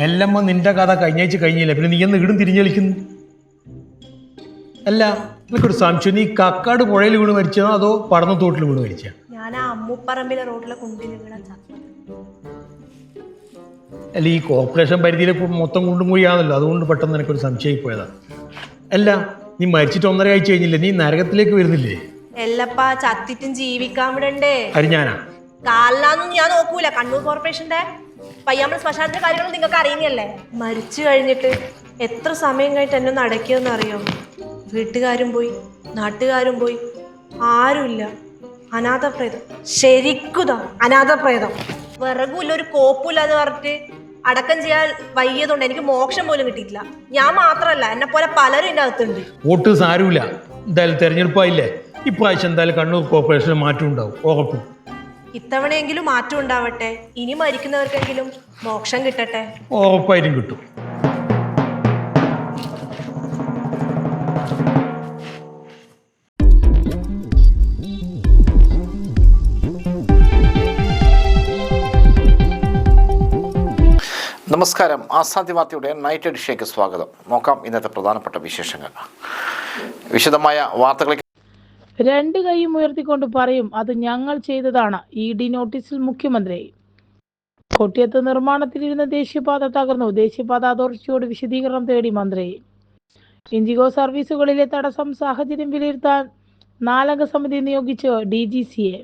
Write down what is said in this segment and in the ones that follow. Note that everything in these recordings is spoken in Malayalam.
എല്ലമ്മ നിന്റെ കഥ കഴിഞ്ഞാഴ്ച കഴിഞ്ഞില്ല, പിന്നെ നീ എന്ന് ഇടും തിരിഞ്ഞു കളിക്കുന്നു. അല്ല, എനിക്കൊരു സംശയം, നീ കക്കാട് പുഴയിൽ വീണ് മരിച്ചോ അതോ പടന്നത്തോട്ടിൽ വീണ് മരിച്ച? ഞാൻ ആ അമ്മുപ്പറമ്പിലെ റോഡിലെ കുണ്ടിൽ വീണ ചത്ത. അല്ല, ഈ കോർപ്പറേഷൻ പരിധിയിൽ മൊത്തം കുണ്ടും കുഴിയാണല്ലോ, അതുകൊണ്ട് പെട്ടെന്ന് എനിക്കൊരു സംശയമായി പോയതാ. അല്ല, നീ മരിച്ചിട്ട് 1.5 ആഴ്ച കഴിഞ്ഞില്ലേ, നീ നരകത്തിലേക്ക് വരുന്നില്ലേ? എല്ലപ്പാ, ചത്തിട്ടും ജീവിക്കാൻ വിടണ്ടേ? അരിഞ്ഞാനാ കാലിനാന്നും ഞാൻ നോക്കൂല. കണ്ണൂർ കോർപ്പറേഷന്റെ പയ്യാമ്പല ശ്മശാനത്തിന്റെ കാര്യങ്ങൾ നിങ്ങൾക്ക് അറിയുന്നല്ലേ. മരിച്ചു കഴിഞ്ഞിട്ട് എത്ര സമയം കഴിഞ്ഞിട്ട് എന്നെ ഒന്ന് അടക്കിയെന്ന് അറിയോ? വീട്ടുകാരും പോയി, നാട്ടുകാരും പോയി, ആരുമില്ല. അനാഥപ്രേതം, ശരിക്കുതാ അനാഥപ്രേതം. വിറകുമില്ല, ഒരു കോപ്പില്ല എന്ന് പറഞ്ഞിട്ട് അടക്കം ചെയ്യാൻ വയ്യതുകൊണ്ട് എനിക്ക് മോക്ഷം പോലും കിട്ടിയിട്ടില്ല. ഞാൻ മാത്രമല്ല, എന്നെ പോലെ പലരും ഇതിൻ്റെ അകത്തുണ്ട്. വോട്ട് സാരമില്ല, എന്തായാലും തെരഞ്ഞെടുപ്പായില്ലേ, ഇപ്രാവശ്യം എന്തായാലും കണ്ണൂർ കോർപ്പറേഷന് മാറ്റം ഉണ്ടാവും, ഉറപ്പ്. ഇത്തവണയെങ്കിലും മാറ്റം ഉണ്ടാവട്ടെ, ഇനി മരിക്കുന്നവർക്കെങ്കിലും മോക്ഷം കിട്ടട്ടെ. ഉറപ്പായിട്ടും കിട്ടും. നമസ്കാരം. ആസാദി വാർത്തയുടെ നൈറ്റ് എഡിഷനിലേക്ക് സ്വാഗതം. നോക്കാം ഇന്നത്തെ പ്രധാനപ്പെട്ട വിശേഷങ്ങൾ. വിശദമായ വാർത്തകളിലേക്ക്. 2 കൈയും ഉയർത്തിക്കൊണ്ട് പറയും, അത് ഞങ്ങൾ ചെയ്തതാണ്. ED നോട്ടീസിൽ മുഖ്യമന്ത്രി. കൊട്ടിയത്ത് നിർമ്മാണത്തിലിരുന്ന ദേശീയപാത തകർന്നു. ദേശീയപാത അതോറിറ്റിയോട് വിശദീകരണം തേടി മന്ത്രി. ഇൻഡിഗോ സർവീസുകളിലെ തടസ്സം സാഹചര്യം വിലയിരുത്താൻ 4 അംഗ സമിതി നിയോഗിച്ച് DGCA.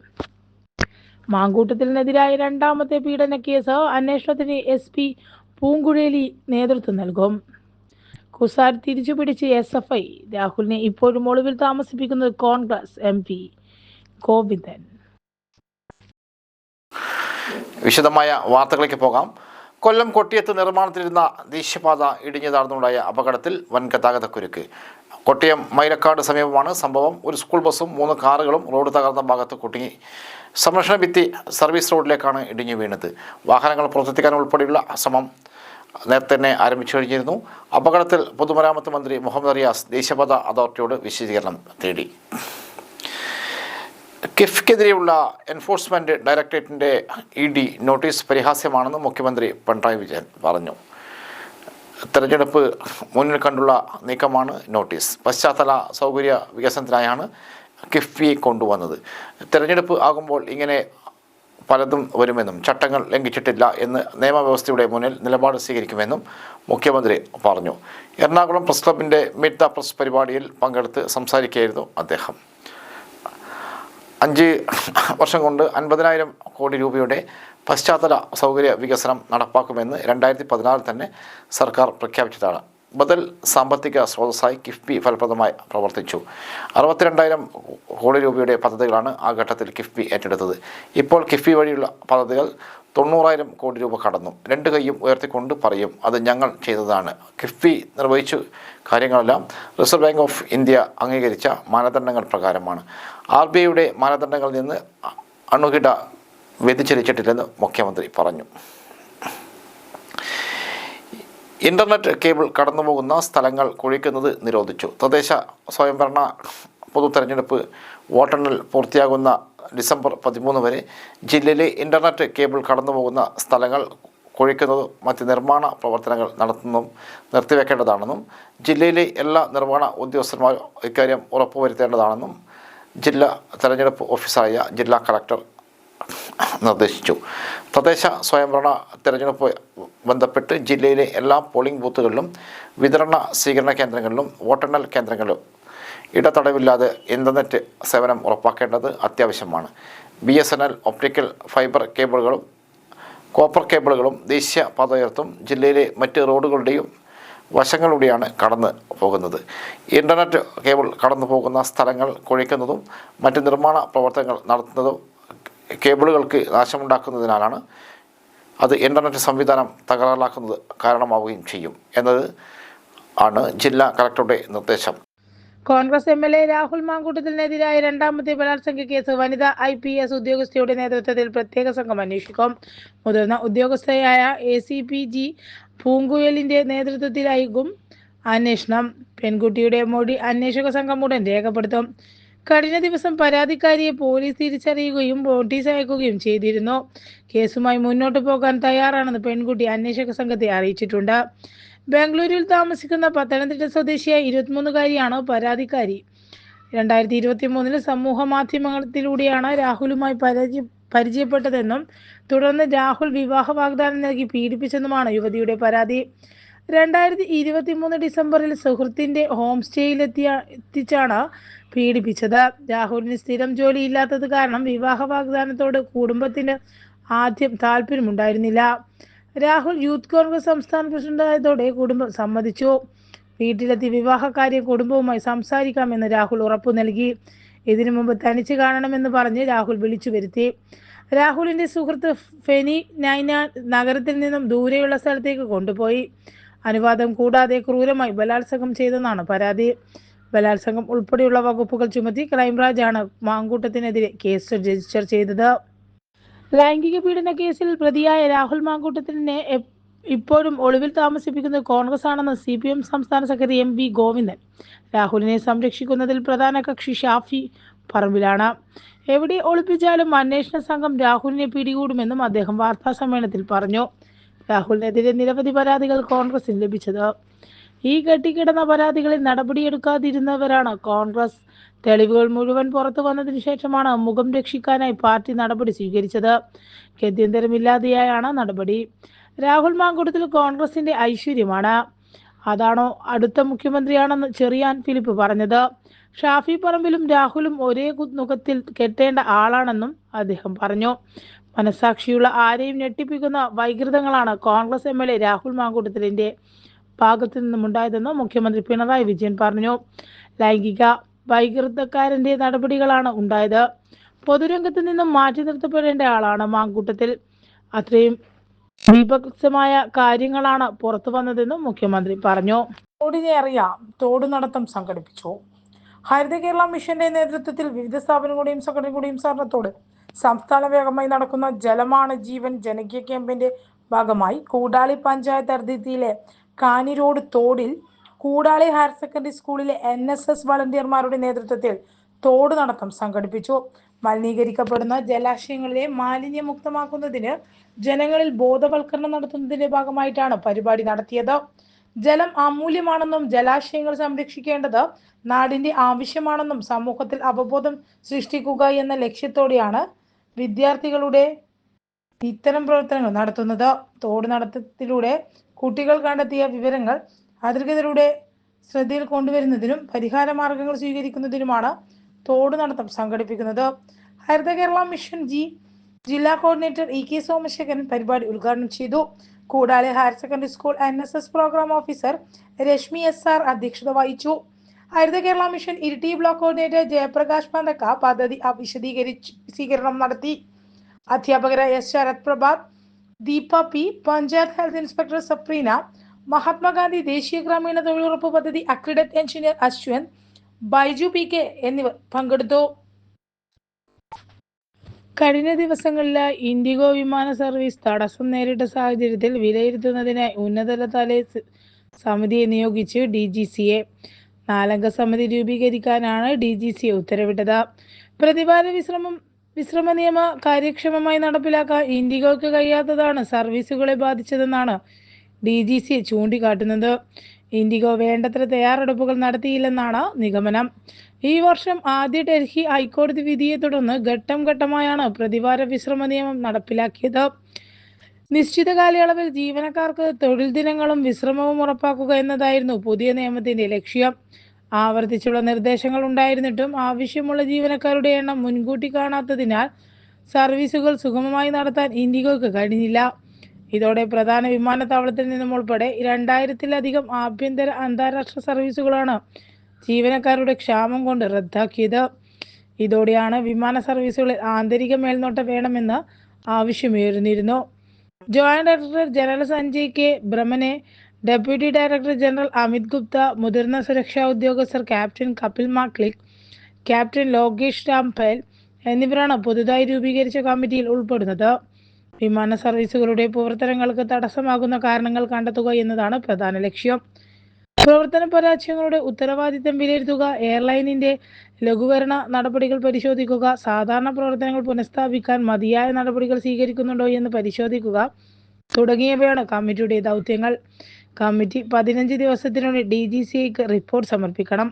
മാങ്കൂട്ടത്തിനെതിരായ 2ാമത്തെ പീഡന കേസ് അന്വേഷണത്തിന് SP പൂങ്കുഴലി നേതൃത്വം നൽകും. കുസാർ തിരിച്ചുപിടിച്ച് SFI. രാഹുലിനെ ഇപ്പോഴും ഒളിവിൽ താമസിപ്പിക്കുന്നത് കോൺഗ്രസ് MP ഗോവിന്ദൻ. വിശദമായ വാർത്തകളിലേക്ക് പോകാം. കൊല്ലം കൊട്ടിയത്ത് നിർമ്മാണത്തിലിരുന്ന ദേശീയപാത ഇടിഞ്ഞു താഴ്ന്നുണ്ടായ അപകടത്തിൽ വൻ ഗതാഗതക്കുരുക്ക്. കൊട്ടിയം മൈലക്കാട് സമീപമാണ് സംഭവം. ഒരു സ്കൂൾ ബസ്സും 3 കാറുകളും റോഡ് തകർന്ന ഭാഗത്ത് കുടുങ്ങി. സംരക്ഷണ ഭിത്തി സർവീസ് റോഡിലേക്കാണ് ഇടിഞ്ഞു വീണത്. വാഹനങ്ങൾ പുറത്തെത്തിക്കാൻ ഉൾപ്പെടെയുള്ള ശ്രമം നേരത്തെ തന്നെ ആരംഭിച്ചു കഴിഞ്ഞിരുന്നു. അപകടത്തിൽ പൊതുമരാമത്ത് മന്ത്രി മുഹമ്മദ് റിയാസ് ദേശീയപാത അതോറിറ്റിയോട് വിശദീകരണം തേടി. കിഫ്ബിക്കെതിരെയുള്ള എൻഫോഴ്സ്മെൻറ്റ് ഡയറക്ടറേറ്റിൻ്റെ ED നോട്ടീസ് പരിഹാസ്യമാണെന്ന് മുഖ്യമന്ത്രി പിണറായി വിജയൻ പറഞ്ഞു. തെരഞ്ഞെടുപ്പ് മുന്നിൽ കണ്ടുള്ള നീക്കമാണ് നോട്ടീസ്. പശ്ചാത്തല സൗകര്യ വികസനത്തിനായാണ് കിഫ്ബിയെ കൊണ്ടുവന്നത്. തെരഞ്ഞെടുപ്പ് ആകുമ്പോൾ ഇങ്ങനെ പലതും വരുമെന്നും ചട്ടങ്ങൾ ലംഘിച്ചിട്ടില്ല എന്ന് നിയമവ്യവസ്ഥയുടെ മുന്നിൽ നിലപാട് സ്വീകരിക്കുമെന്നും മുഖ്യമന്ത്രി പറഞ്ഞു. എറണാകുളം പ്രസ് ക്ലബിൻ്റെ മീറ്റ് ദ പ്രസ് പരിപാടിയിൽ പങ്കെടുത്ത് സംസാരിക്കുകയായിരുന്നു അദ്ദേഹം. 5 വർഷം കൊണ്ട് 50,000 കോടി രൂപയുടെ പശ്ചാത്തല സൗകര്യ വികസനം നടപ്പാക്കുമെന്ന് 2016 തന്നെ സർക്കാർ പ്രഖ്യാപിച്ചതാണ്. ബദൽ സാമ്പത്തിക സ്രോതസ്സായി കിഫ്ബി ഫലപ്രദമായി പ്രവർത്തിച്ചു. 62,000 കോടി രൂപയുടെ പദ്ധതികളാണ് ആ ഘട്ടത്തിൽ കിഫ്ബി ഏറ്റെടുത്തത്. ഇപ്പോൾ കിഫ്ബി വഴിയുള്ള പദ്ധതികൾ 90,000 കോടി രൂപ കടന്നു. 2 കൈയും ഉയർത്തിക്കൊണ്ട് പറയും, അത് ഞങ്ങൾ ചെയ്തതാണ്. കിഫ്ബി നിർവഹിച്ച കാര്യങ്ങളെല്ലാം റിസർവ് ബാങ്ക് ഓഫ് ഇന്ത്യ അംഗീകരിച്ച മാനദണ്ഡങ്ങൾ പ്രകാരമാണ്. RBIയുടെ മാനദണ്ഡങ്ങളിൽ നിന്ന് അണുകിട വ്യതിചലിച്ചിട്ടില്ലെന്ന് മുഖ്യമന്ത്രി പറഞ്ഞു. ഇൻ്റർനെറ്റ് കേബിൾ കടന്നുപോകുന്ന സ്ഥലങ്ങൾ കുഴിക്കുന്നത് നിരോധിച്ചു. തദ്ദേശ സ്വയംഭരണ പൊതു തെരഞ്ഞെടുപ്പ് വോട്ടെണ്ണൽ പൂർത്തിയാകുന്ന ഡിസംബർ 13 വരെ ജില്ലയിലെ ഇൻ്റർനെറ്റ് കേബിൾ കടന്നുപോകുന്ന സ്ഥലങ്ങൾ കുഴിക്കുന്നതും മറ്റ് നിർമ്മാണ പ്രവർത്തനങ്ങൾ നടത്തുന്നതും നിർത്തിവെക്കേണ്ടതാണെന്നും ജില്ലയിലെ എല്ലാ നിർമ്മാണ ഉദ്യോഗസ്ഥന്മാരും ഇക്കാര്യം ഉറപ്പുവരുത്തേണ്ടതാണെന്നും ജില്ലാ തെരഞ്ഞെടുപ്പ് ഓഫീസറായ ജില്ലാ കളക്ടർ നിർദ്ദേശിച്ചു. തദ്ദേശ സ്വയംഭരണ തെരഞ്ഞെടുപ്പ് ബന്ധപ്പെട്ട് ജില്ലയിലെ എല്ലാ പോളിംഗ് ബൂത്തുകളിലും വിതരണ സ്വീകരണ കേന്ദ്രങ്ങളിലും വോട്ടെണ്ണൽ കേന്ദ്രങ്ങളിലും ഇടതടവില്ലാതെ ഇൻ്റർനെറ്റ് സേവനം ഉറപ്പാക്കേണ്ടത് അത്യാവശ്യമാണ്. BSNL ഒപ്റ്റിക്കൽ ഫൈബർ കേബിളുകളും കോപ്പർ കേബിളുകളും ദേശീയ പാതയോരത്തും ജില്ലയിലെ മറ്റ് റോഡുകളുടെയും വശങ്ങളിലൂടെയാണ് കടന്നു പോകുന്നത്. ഇൻ്റർനെറ്റ് കേബിൾ കടന്നു പോകുന്ന സ്ഥലങ്ങൾ കുഴിക്കുന്നതും മറ്റ് നിർമ്മാണ പ്രവർത്തനങ്ങൾ നടത്തുന്നതും കേബിളുകൾക്ക് നാശമുണ്ടാക്കുന്നതിനാലാണ്. അത് ഇൻ്റർനെറ്റ് സംവിധാനം തകരാറിലാക്കുന്നത് കാരണമാവുകയും ചെയ്യും എന്നത് ആണ് ജില്ലാ കളക്ടറുടെ നിർദ്ദേശം. കോൺഗ്രസ് MLA രാഹുൽ മാങ്കൂട്ടത്തിനെതിരായ 2ാമത്തെ ബലാത്സംഗ കേസ് വനിതാ IPS ഉദ്യോഗസ്ഥയുടെ നേതൃത്വത്തിൽ പ്രത്യേക സംഘം അന്വേഷിക്കും. മുതിർന്ന ഉദ്യോഗസ്ഥയായ ACP G പൂങ്കുഴലിന്റെ നേതൃത്വത്തിലായിരിക്കും അന്വേഷണം. പെൺകുട്ടിയുടെ മൊഴി അന്വേഷക സംഘം ഉടൻ രേഖപ്പെടുത്തും. കഴിഞ്ഞ ദിവസം പരാതിക്കാരിയെ പോലീസ് തിരിച്ചറിയുകയും നോട്ടീസ് അയക്കുകയും ചെയ്തിരുന്നു. കേസുമായി മുന്നോട്ട് പോകാൻ തയ്യാറാണെന്ന് പെൺകുട്ടി അന്വേഷക സംഘത്തെ അറിയിച്ചിട്ടുണ്ട്. ബാംഗ്ലൂരിൽ താമസിക്കുന്ന പത്തനംതിട്ട സ്വദേശിയായ 23-കാരിയാണ് പരാതിക്കാരി. 2023 സമൂഹ മാധ്യമത്തിലൂടെയാണ് രാഹുലുമായി പരിചയപ്പെട്ടതെന്നും തുടർന്ന് രാഹുൽ വിവാഹ വാഗ്ദാനം നൽകി പീഡിപ്പിച്ചെന്നുമാണ് യുവതിയുടെ പരാതി. 2023 ഡിസംബറിൽ സുഹൃത്തിന്റെ ഹോം സ്റ്റേയിലെത്തിച്ചാണ് പീഡിപ്പിച്ചത്. രാഹുലിന് സ്ഥിരം ജോലി ഇല്ലാത്തത് കാരണം വിവാഹ വാഗ്ദാനത്തോട് കുടുംബത്തിന് ആദ്യം താല്പര്യമുണ്ടായിരുന്നില്ല. രാഹുൽ യൂത്ത് കോൺഗ്രസ് സംസ്ഥാന പ്രസിഡന്റായതോടെ കുടുംബം സമ്മതിച്ചു. വീട്ടിലെത്തി വിവാഹകാര്യം കുടുംബവുമായി സംസാരിക്കാമെന്ന് രാഹുൽ ഉറപ്പു നൽകി. ഇതിനു മുമ്പ് തനിച്ച് കാണണമെന്ന് പറഞ്ഞ് രാഹുൽ വിളിച്ചു വരുത്തി. രാഹുലിന്റെ സുഹൃത്ത് ഫെനി നൈന നഗരത്തിൽ നിന്നും ദൂരെയുള്ള സ്ഥലത്തേക്ക് കൊണ്ടുപോയി. അനുവാദം കൂടാതെ ക്രൂരമായി ബലാത്സംഗം ചെയ്തെന്നാണ് പരാതി. ബലാത്സംഗം ഉൾപ്പെടെയുള്ള വകുപ്പുകൾ ചുമത്തി ക്രൈംബ്രാഞ്ചാണ് മാങ്കൂട്ടത്തിനെതിരെ കേസ് രജിസ്റ്റർ ചെയ്തത്. ലൈംഗിക പീഡന കേസിൽ പ്രതിയായ രാഹുൽ മാങ്കൂട്ടത്തിനെ ഇപ്പോഴും ഒളിവിൽ താമസിപ്പിക്കുന്നത് കോൺഗ്രസ് ആണെന്ന് CPM സംസ്ഥാന സെക്രട്ടറി MV ഗോവിന്ദൻ. രാഹുലിനെ സംരക്ഷിക്കുന്നതിൽ പ്രധാന കക്ഷി ഷാഫി പറമ്പിലാണ്. എവിടെ ഒളിപ്പിച്ചാലും അന്വേഷണ സംഘം രാഹുലിനെ പിടികൂടുമെന്നും അദ്ദേഹം വാർത്താസമ്മേളനത്തിൽ പറഞ്ഞു. രാഹുലിനെതിരെ നിരവധി പരാതികൾ കോൺഗ്രസിന് ലഭിച്ചത്. ഈ കെട്ടിക്കിടന്ന പരാതികളിൽ നടപടിയെടുക്കാതിരുന്നവരാണ് കോൺഗ്രസ്. തെളിവുകൾ മുഴുവൻ പുറത്തു വന്നതിനു ശേഷമാണ് മുഖം രക്ഷിക്കാനായി പാർട്ടി നടപടി സ്വീകരിച്ചത്. ഗത്യന്തരമില്ലാതെയാണ് നടപടി. രാഹുൽ മാങ്കൂട്ടത്തിൽ കോൺഗ്രസിന്റെ ഐശ്വര്യമാണ്. അതാണോ അടുത്ത മുഖ്യമന്ത്രിയാണെന്ന് ചെറിയാൻ ഫിലിപ്പ് പറഞ്ഞത്. ഷാഫി പറമ്പിലും രാഹുലും ഒരേ നുഖത്തിൽ കെട്ടേണ്ട ആളാണെന്നും അദ്ദേഹം പറഞ്ഞു. മനസാക്ഷിയുള്ള ആരെയും ഞെട്ടിപ്പിക്കുന്ന വൈകൃതങ്ങളാണ് കോൺഗ്രസ് MLA രാഹുൽ മാങ്കൂട്ടത്തിലിന്റെ ഭാഗത്തു നിന്നുമുണ്ടായതെന്ന് മുഖ്യമന്ത്രി പിണറായി വിജയൻ പറഞ്ഞു. ലൈംഗിക വൈകൃതക്കാരന്റെ നടപടികളാണ് ഉണ്ടായത്. പൊതുരംഗത്ത് നിന്നും മാറ്റി നിർത്തപ്പെടേണ്ട ആളാണ് മാങ്കൂട്ടത്തിൽ. അത്രയും വിപക്ഷമായ കാര്യങ്ങളാണ് പുറത്തു വന്നതെന്നും മുഖ്യമന്ത്രി പറഞ്ഞു. തോടിനെ അറിയാം തോട് നടത്തം സംഘടിപ്പിച്ചു. ഹരിത കേരള മിഷന്റെ നേതൃത്വത്തിൽ വിവിധ സ്ഥാപനങ്ങളുടെയും സംഘടനകളുടെയും സഹകരണത്തോടെ സംസ്ഥാന വ്യാപകമായി നടക്കുന്ന ജലമാണ് ജീവൻ ജനകീയ ക്യാമ്പയിന്റെ ഭാഗമായി കൂടാളി പഞ്ചായത്ത് അതിർത്തിയിലെ കാനിരോഡ് തോടിൽ കൂടാളി ഹയർ സെക്കൻഡറി സ്കൂളിലെ NSS വളണ്ടിയർമാരുടെ നേതൃത്വത്തിൽ തോട് നടത്തം സംഘടിപ്പിച്ചു. മലിനീകരിക്കപ്പെടുന്ന ജലാശയങ്ങളിലെ മാലിന്യമുക്തമാക്കുന്നതിന് ജനങ്ങളിൽ ബോധവൽക്കരണം നടത്തുന്നതിന്റെ ഭാഗമായിട്ടാണ് പരിപാടി നടത്തിയത്. ജലം അമൂല്യമാണെന്നും ജലാശയങ്ങൾ സംരക്ഷിക്കേണ്ടത് നാടിന്റെ ആവശ്യമാണെന്നും സമൂഹത്തിൽ അവബോധം സൃഷ്ടിക്കുക എന്ന ലക്ഷ്യത്തോടെയാണ് വിദ്യാർത്ഥികളുടെ ഇത്തരം പ്രവർത്തനങ്ങൾ നടത്തുന്നത്. തോട് നടത്തത്തിലൂടെ കുട്ടികൾ കണ്ടെത്തിയ വിവരങ്ങൾ അധികൃതരുടെ ശ്രദ്ധയിൽ കൊണ്ടുവരുന്നതിനും പരിഹാര മാർഗങ്ങൾ സ്വീകരിക്കുന്നതിനുമാണ് തോട് നടത്തം സംഘടിപ്പിക്കുന്നത്. ഹരിത കേരള മിഷൻ ജില്ലാ കോർഡിനേറ്റർ EK സോമശേഖരൻ പരിപാടി ഉദ്ഘാടനം ചെയ്തു. Koodali higher secondary school NSS programme officer Rashmi SR അധ്യക്ഷത വഹിച്ചു. ഹരിത Kerala mission Iritty block coordinator Jayaprakash പന്തക്ക പദ്ധതി വിശദീകരണം നടത്തി. അധ്യാപകരായ S Sarath Prabhat, Deepa P, panchayat health inspector സപ്രീന, Mahatma Gandhi ദേശീയ ഗ്രാമീണ തൊഴിലുറപ്പ് പദ്ധതി അക്രിഡറ്റ് എഞ്ചിനീയർ അശ്വന്ത്, ബൈജു PK എന്നിവർ പങ്കെടുത്തു. കഴിഞ്ഞ ദിവസങ്ങളിൽ ഇൻഡിഗോ വിമാന സർവീസ് തടസ്സം നേരിട്ട സാഹചര്യത്തിൽ വിലയിരുത്തുന്നതിനായി ഉന്നതതല സമിതിയെ നിയോഗിച്ച് DGCA 4-അംഗ സമിതി രൂപീകരിക്കാനാണ് DGCA ഉത്തരവിട്ടത്. പ്രതിവാര വിശ്രമ നിയമ കാര്യക്ഷമമായി നടപ്പിലാക്കാൻ ഇൻഡിഗോയ്ക്ക് കഴിയാത്തതാണ് സർവീസുകളെ ബാധിച്ചതെന്നാണ് DGCA ചൂണ്ടിക്കാട്ടുന്നത്. ഇൻഡിഗോ വേണ്ടത്ര തയ്യാറെടുപ്പുകൾ നടത്തിയില്ലെന്നാണ് നിഗമനം. ഈ വർഷം ആദ്യ ഡൽഹി ഹൈക്കോടതി വിധിയെ തുടർന്ന് ഘട്ടം ഘട്ടമായാണ് പ്രതിവാര വിശ്രമ നിയമം നടപ്പിലാക്കിയത്. നിശ്ചിത കാലയളവിൽ ജീവനക്കാർക്ക് തൊഴിൽ ദിനങ്ങളും വിശ്രമവും ഉറപ്പാക്കുക എന്നതായിരുന്നു പുതിയ നിയമത്തിന്റെ ലക്ഷ്യം. ആവർത്തിച്ചുള്ള നിർദ്ദേശങ്ങൾ ഉണ്ടായിരുന്നിട്ടും ആവശ്യമുള്ള ജീവനക്കാരുടെ എണ്ണം മുൻകൂട്ടി കാണാത്തതിനാൽ സർവീസുകൾ സുഗമമായി നടത്താൻ ഇൻഡിഗോയ്ക്ക് കഴിഞ്ഞില്ല. ഇതോടെ പ്രധാന വിമാനത്താവളത്തിൽ നിന്നും ഉൾപ്പെടെ 2000-ലധികം ആഭ്യന്തര അന്താരാഷ്ട്ര സർവീസുകളാണ് ജീവനക്കാരുടെ ക്ഷാമം കൊണ്ട് റദ്ദാക്കിയത്. ഇതോടെയാണ് വിമാന സർവീസുകളിൽ ആന്തരിക മേൽനോട്ടം വേണമെന്ന് ആവശ്യമുയർന്നിരുന്നു. Joint director general Sanjay K. Brahmane, deputy director general Amit Gupta, മുതിർന്ന സുരക്ഷാ ഉദ്യോഗസ്ഥർ ക്യാപ്റ്റൻ കപിൽ മാക്ലിക്, ക്യാപ്റ്റൻ ലോകേഷ് രാംപേൽ എന്നിവരാണ് പുതുതായി രൂപീകരിച്ച കമ്മിറ്റിയിൽ ഉൾപ്പെടുന്നത്. വിമാന സർവീസുകളുടെ പ്രവർത്തനങ്ങൾക്ക് തടസ്സമാകുന്ന കാരണങ്ങൾ കണ്ടെത്തുക എന്നതാണ് പ്രധാന ലക്ഷ്യം. പ്രവർത്തന പരാജയങ്ങളുടെ ഉത്തരവാദിത്തം വിലയിരുത്തുക, എയർലൈനിന്റെ ലഘൂകരണ നടപടികൾ പരിശോധിക്കുക, സാധാരണ പ്രവർത്തനങ്ങൾ പുനഃസ്ഥാപിക്കാൻ മതിയായ നടപടികൾ സ്വീകരിക്കുന്നുണ്ടോ എന്ന് പരിശോധിക്കുക തുടങ്ങിയവയാണ് കമ്മിറ്റിയുടെ ദൗത്യങ്ങൾ. കമ്മിറ്റി 15 ദിവസത്തിനുള്ളിൽ DGCAക്ക് റിപ്പോർട്ട് സമർപ്പിക്കണം.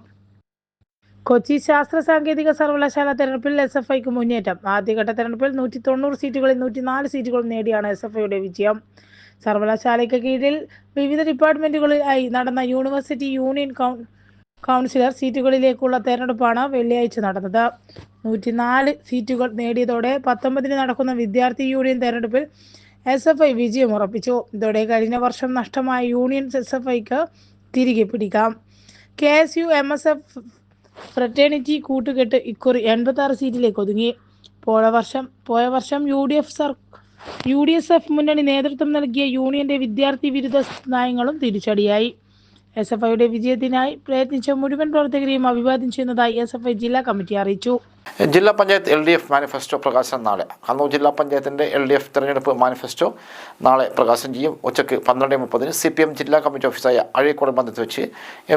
കൊച്ചി ശാസ്ത്ര സാങ്കേതിക സർവകലാശാല തെരഞ്ഞെടുപ്പിൽ SFIക്ക് മുന്നേറ്റം. ആദ്യഘട്ട തെരഞ്ഞെടുപ്പിൽ 190 സീറ്റുകളിൽ 104 സീറ്റുകളും നേടിയാണ് SFIയുടെ വിജയം. സർവകലാശാലയ്ക്ക് കീഴിൽ വിവിധ ഡിപ്പാർട്ട്മെന്റുകളിലായി നടന്ന യൂണിവേഴ്സിറ്റി യൂണിയൻ കൗൺസിലർ സീറ്റുകളിലേക്കുള്ള തെരഞ്ഞെടുപ്പാണ് വെള്ളിയാഴ്ച നടന്നത്. 104 സീറ്റുകൾ നേടിയതോടെ 19-ന് നടക്കുന്ന വിദ്യാർത്ഥി യൂണിയൻ തെരഞ്ഞെടുപ്പിൽ SFI വിജയം ഉറപ്പിച്ചു. ഇതോടെ കഴിഞ്ഞ വർഷം നഷ്ടമായ യൂണിയൻ SFIക്ക് തിരികെ പിടിക്കാം. KSU MSF ഫ്രറ്റേണിറ്റി കൂട്ടുകെട്ട് ഇക്കുറി 86 സീറ്റിലേക്ക് ഒതുങ്ങി. പോയ വർഷം UDSF മുന്നണി നേതൃത്വം നൽകിയ യൂണിയന്റെ വിദ്യാർത്ഥി വിരുദ്ധ നയങ്ങളും തിരിച്ചടിയായി. SFIയുടെ വിജയത്തിനായി പ്രയത്നിച്ച മുഴുവൻ പ്രവർത്തകരെയും അഭിവാദ്യം ചെയ്യുന്നതായി SFI ജില്ലാ കമ്മിറ്റി അറിയിച്ചു. ജില്ലാ പഞ്ചായത്ത് LDF മാനിഫെസ്റ്റോ പ്രകാശനം നാളെ. കണ്ണൂർ ജില്ലാ പഞ്ചായത്തിൻ്റെ LDF തെരഞ്ഞെടുപ്പ് മാനിഫെസ്റ്റോ നാളെ പ്രകാശനം ചെയ്യും. ഉച്ചയ്ക്ക് 12:30 CPM ജില്ലാ കമ്മിറ്റി ഓഫീസായ അഴീക്കോട് മന്ദിരത്തിൽ വെച്ച്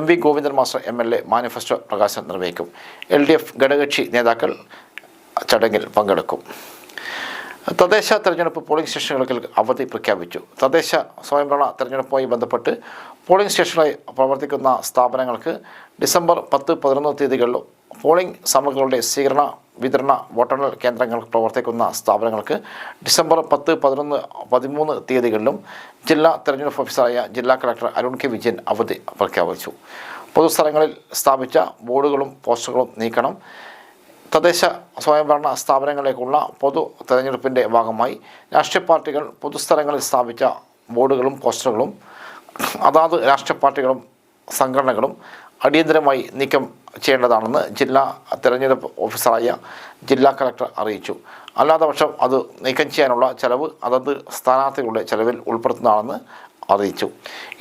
MV Govindan master MLA manifesto പ്രകാശനം നിർവഹിക്കും. LDF ഘടകകക്ഷി നേതാക്കൾ ചടങ്ങിൽ പങ്കെടുക്കും. തദ്ദേശ തെരഞ്ഞെടുപ്പ് പോളിംഗ് സ്റ്റേഷനുകൾക്ക് അവധി പ്രഖ്യാപിച്ചു. തദ്ദേശ സ്വയംഭരണ തെരഞ്ഞെടുപ്പുമായി ബന്ധപ്പെട്ട് പോളിംഗ് സ്റ്റേഷനായി പ്രവർത്തിക്കുന്ന സ്ഥാപനങ്ങൾക്ക് ഡിസംബർ 10-11 തീയതികളിലും പോളിംഗ് സാമഗ്രികളുടെ സ്വീകരണ വിതരണ വോട്ടെണ്ണൽ കേന്ദ്രങ്ങൾ പ്രവർത്തിക്കുന്ന സ്ഥാപനങ്ങൾക്ക് ഡിസംബർ 10, 11, 13 തീയതികളിലും ജില്ലാ തെരഞ്ഞെടുപ്പ് ഓഫീസറായ ജില്ലാ കളക്ടർ അരുൺ കെ വിജയൻ അവധി പ്രഖ്യാപിച്ചു. പൊതുസ്ഥലങ്ങളിൽ സ്ഥാപിച്ച ബോർഡുകളും പോസ്റ്ററുകളും നീക്കണം. തദ്ദേശ സ്വയംഭരണ സ്ഥാപനങ്ങളിലേക്കുള്ള പൊതു തെരഞ്ഞെടുപ്പിൻ്റെ ഭാഗമായി രാഷ്ട്രീയ പാർട്ടികൾ പൊതുസ്ഥലങ്ങളിൽ സ്ഥാപിച്ച ബോർഡുകളും പോസ്റ്ററുകളും അതാത് രാഷ്ട്രീയ പാർട്ടികളും സംഘടനകളും അടിയന്തരമായി നീക്കം ചെയ്യേണ്ടതാണെന്ന് ജില്ലാ തെരഞ്ഞെടുപ്പ് ഓഫീസറായ ജില്ലാ കളക്ടർ അറിയിച്ചു. അല്ലാത്ത പക്ഷം അത് നീക്കം ചെയ്യാനുള്ള ചെലവ് അതത് സ്ഥാനാർത്ഥികളുടെ ചെലവിൽ ഉൾപ്പെടുത്തുന്നതാണെന്ന് അറിയിച്ചു.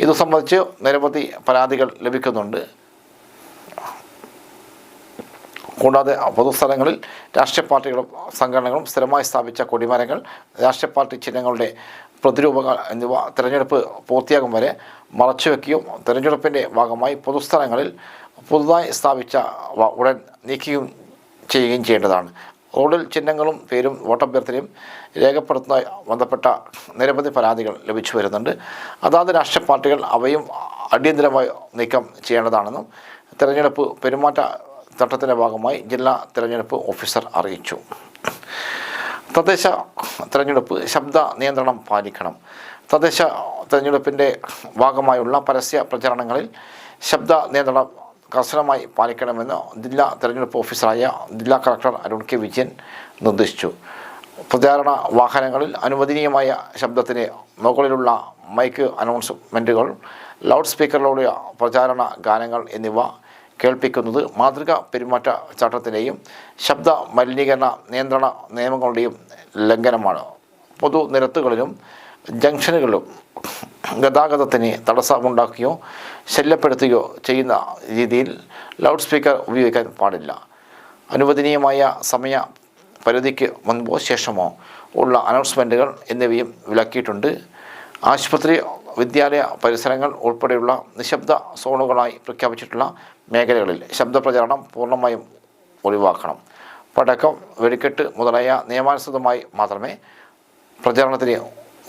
ഇതു സംബന്ധിച്ച് നിരവധി പരാതികൾ ലഭിക്കുന്നുണ്ട്. കൂടാതെ പൊതുസ്ഥലങ്ങളിൽ രാഷ്ട്രീയ പാർട്ടികളും സംഘടനകളും സ്ഥിരമായി സ്ഥാപിച്ച കൊടിമരങ്ങൾ, രാഷ്ട്രീയ പാർട്ടി ചിഹ്നങ്ങളുടെ പ്രതിരൂപങ്ങൾ എന്നിവ തെരഞ്ഞെടുപ്പ് പൂർത്തിയാകും വരെ മറച്ചുവെക്കുകയും തെരഞ്ഞെടുപ്പിൻ്റെ ഭാഗമായി പൊതുസ്ഥലങ്ങളിൽ പുതുതായി സ്ഥാപിച്ച ഉടൻ നീക്കുകയും ചെയ്യുകയും ചെയ്യേണ്ടതാണ്. റോഡിൽ ചിഹ്നങ്ങളും പേരും വോട്ടഭ്യർത്ഥനയും രേഖപ്പെടുത്തുന്നതുമായി ബന്ധപ്പെട്ട നിരവധി പരാതികൾ ലഭിച്ചു വരുന്നുണ്ട്. അതാത് രാഷ്ട്രീയ പാർട്ടികൾ അവയും അടിയന്തരമായി നീക്കം ചെയ്യേണ്ടതാണെന്നും തെരഞ്ഞെടുപ്പ് പെരുമാറ്റ ചട്ടത്തിൻ്റെ ഭാഗമായി ജില്ലാ തെരഞ്ഞെടുപ്പ് ഓഫീസർ അറിയിച്ചു. തദ്ദേശ തെരഞ്ഞെടുപ്പ് ശബ്ദ നിയന്ത്രണം പാലിക്കണം. തദ്ദേശ തെരഞ്ഞെടുപ്പിൻ്റെ ഭാഗമായുള്ള പരസ്യ പ്രചരണങ്ങളിൽ ശബ്ദ നിയന്ത്രണം കർശനമായി പാലിക്കണമെന്ന് ജില്ലാ തെരഞ്ഞെടുപ്പ് ഓഫീസറായ ജില്ലാ കളക്ടർ അരുൺ കെ വിജയൻ നിർദ്ദേശിച്ചു. പ്രചാരണ വാഹനങ്ങളിൽ അനുവദനീയമായ ശബ്ദത്തിന് മുകളിലുള്ള മൈക്ക് അനൗൺസ്മെൻറ്റുകൾ, ലൗഡ് സ്പീക്കറിലൂടെ പ്രചാരണ ഗാനങ്ങൾ എന്നിവ കേൾപ്പിക്കുന്നത് മാതൃകാ പെരുമാറ്റ ചട്ടത്തിൻ്റെയും ശബ്ദ മലിനീകരണ നിയന്ത്രണ നിയമങ്ങളുടെയും ലംഘനമാണ്. പൊതുനിരത്തുകളിലും ജംഗ്ഷനുകളിലും ഗതാഗതത്തിന് തടസ്സമുണ്ടാക്കുകയോ ശല്യപ്പെടുത്തുകയോ ചെയ്യുന്ന രീതിയിൽ ലൗഡ് സ്പീക്കർ ഉപയോഗിക്കാൻ പാടില്ല. അനുവദനീയമായ സമയ പരിധിക്ക് മുൻപോ ശേഷമോ ഉള്ള അനൗൺസ്മെൻറ്റുകൾ എന്നിവയും വിലക്കിയിട്ടുണ്ട്. ആശുപത്രി, വിദ്യാലയ പരിസരങ്ങൾ ഉൾപ്പെടെയുള്ള നിശബ്ദ സോണുകളായി പ്രഖ്യാപിച്ചിട്ടുള്ള മേഖലകളിൽ ശബ്ദപ്രചാരണം പൂർണ്ണമായും ഒഴിവാക്കണം. പടക്കം, വെടിക്കെട്ട് മുതലായ നിയമാനുസൃതമായി മാത്രമേ പ്രചാരണത്തിന്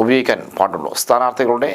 ഉപയോഗിക്കാൻ പാടുള്ളൂ. സ്ഥാനാർത്ഥികളുടെ